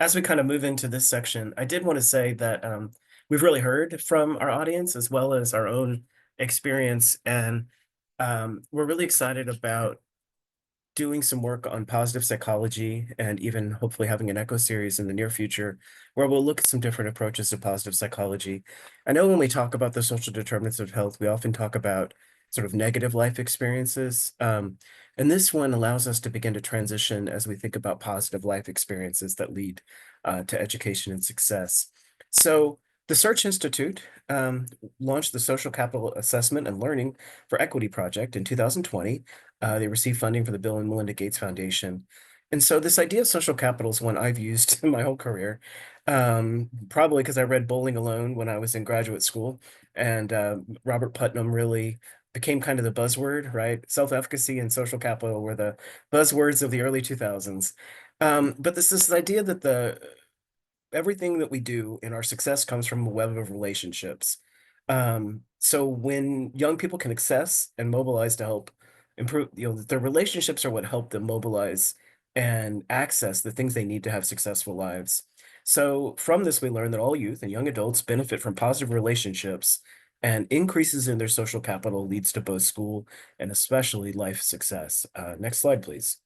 As we kind of move into this section, I did want to say that we've really heard from our audience as well as our own experience, and we're really excited about doing some work on positive psychology and even hopefully having an echo series in the near future where we'll look at some different approaches to positive psychology. I know when we talk about the social determinants of health, we often talk about sort of negative life experiences. And this one allows us to begin to transition as we think about positive life experiences that lead to education and success. So the Search Institute launched the Social Capital Assessment and Learning for Equity Project in 2020. They received funding for the Bill and Melinda Gates Foundation. And so this idea of social capital is one I've used in my whole career, probably because I read Bowling Alone when I was in graduate school, and Robert Putnam really became kind of the buzzword, right? Self-efficacy and social capital were the buzzwords of the early 2000s. But this idea that the everything that we do in our success comes from a web of relationships. So when young people can access and mobilize to help improve, their relationships are what help them mobilize and access the things they need to have successful lives. So from this, we learn that all youth and young adults benefit from positive relationships, and increases in their social capital leads to both school and especially life success. Next slide, please.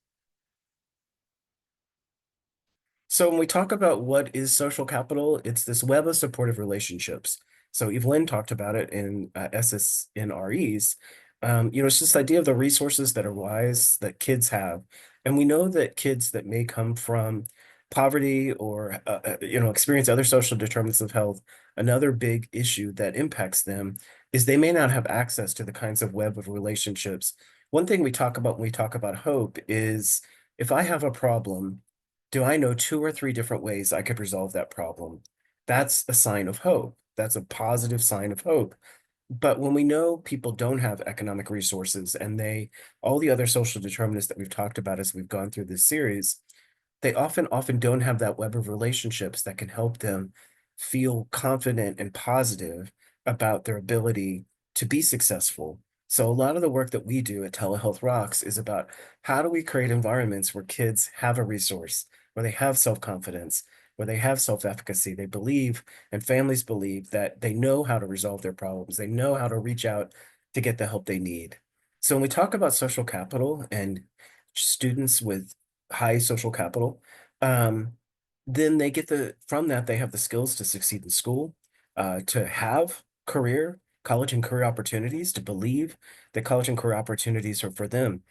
So when we talk about what is social capital, it's this web of supportive relationships. So Evelyn talked about it in SSNREs. It's this idea of the resources that arise that kids have. And we know that kids that may come from poverty or, experience other social determinants of health, another big issue that impacts them is they may not have access to the kinds of web of relationships. One thing we talk about when we talk about hope is if I have a problem, do I know two or three different ways I could resolve that problem? That's a sign of hope. That's a positive sign of hope. But when we know people don't have economic resources and all the other social determinants that we've talked about as we've gone through this series, they often don't have that web of relationships that can help them feel confident and positive about their ability to be successful. So a lot of the work that we do at Telehealth Rocks is about how do we create environments where kids have a resource, where they have self-confidence, where they have self-efficacy, they believe, and families believe that they know how to resolve their problems, they know how to reach out to get the help they need. So when we talk about social capital and students with high social capital, um, then from that, they have the skills to succeed in school, to have college and career opportunities, to believe that college and career opportunities are for them.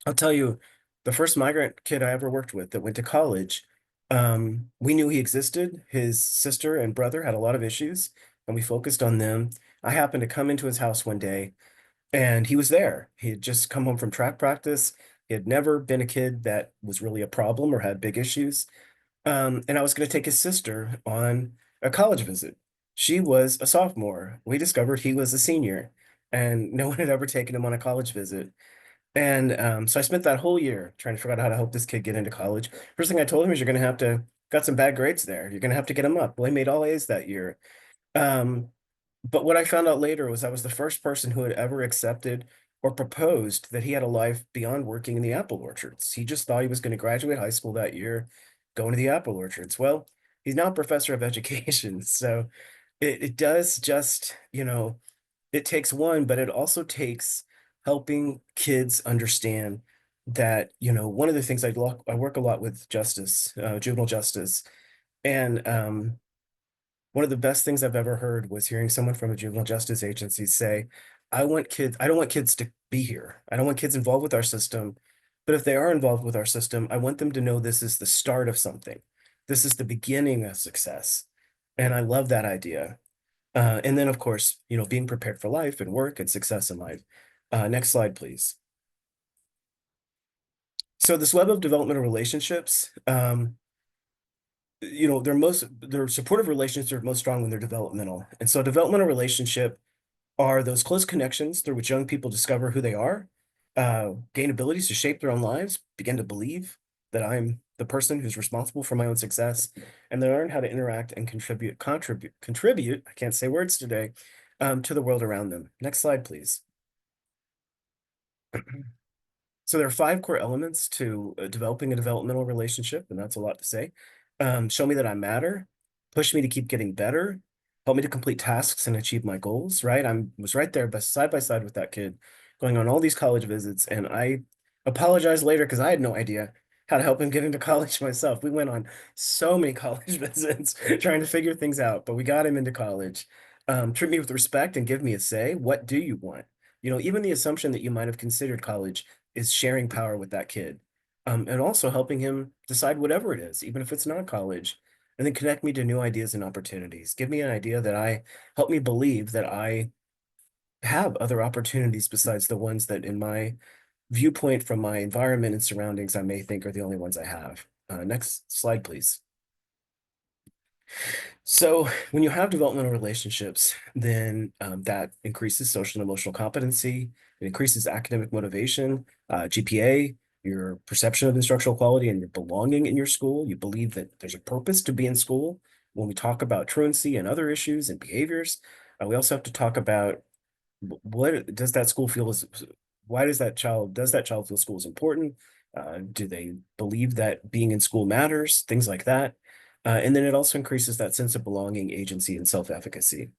I'll tell you, the first migrant kid I ever worked with that went to college, we knew he existed. His sister and brother had a lot of issues, and we focused on them. I happened to come into his house one day and he was there. He had just come home from track practice. He had never been a kid that was really a problem or had big issues. And I was going to take his sister on a college visit. She was a sophomore. We discovered he was a senior, and no one had ever taken him on a college visit. And so I spent that whole year trying to figure out how to help this kid get into college. First thing I told him is you're going to have to got some bad grades there. You're going to have to get him up. Well, he made all A's that year. Um, but what I found out later was I was the first person who had ever accepted or proposed that he had a life beyond working in the apple orchards. He just thought he was going to graduate high school that year, go into the apple orchards. Well, he's now a professor of education. So it does just, it takes one, but it also takes helping kids understand that, one of the things I work a lot with justice, juvenile justice, and one of the best things I've ever heard was hearing someone from a juvenile justice agency say, I don't want kids to be here. I don't want kids involved with our system. But if they are involved with our system, I want them to know this is the start of something. This is the beginning of success. And I love that idea. And then, of course, being prepared for life and work and success in life. Next slide, please. So this web of developmental relationships, their supportive relationships are most strong when they're developmental. And so developmental relationship are those close connections through which young people discover who they are, gain abilities to shape their own lives, begin to believe that I'm the person who's responsible for my own success, and they learn how to interact and contribute, I can't say words today, to the world around them. Next slide, please. So there are 5 core elements to developing a developmental relationship, and that's a lot to say. show me that I matter, push me to keep getting better, help me to complete tasks and achieve my goals, right? I was right there side by side with that kid going on all these college visits, and I apologized later because I had no idea how to help him get into college myself. We went on so many college visits trying to figure things out, but we got him into college. Treat me with respect and give me a say. What do you want? You know, even the assumption that you might have considered college is sharing power with that kid, and also helping him decide whatever it is, even if it's not college, and then connect me to new ideas and opportunities. Give me an idea that help me believe that I have other opportunities besides the ones that in my viewpoint from my environment and surroundings, I may think are the only ones I have. Next slide, please. So when you have developmental relationships, then that increases social and emotional competency. It increases academic motivation, GPA, your perception of instructional quality, and your belonging in your school. You believe that there's a purpose to be in school. When we talk about truancy and other issues and behaviors, we also have to talk about what does that school feel is, why does that child feel school is important? Do they believe that being in school matters? Things like that. And then it also increases that sense of belonging, agency, and self-efficacy.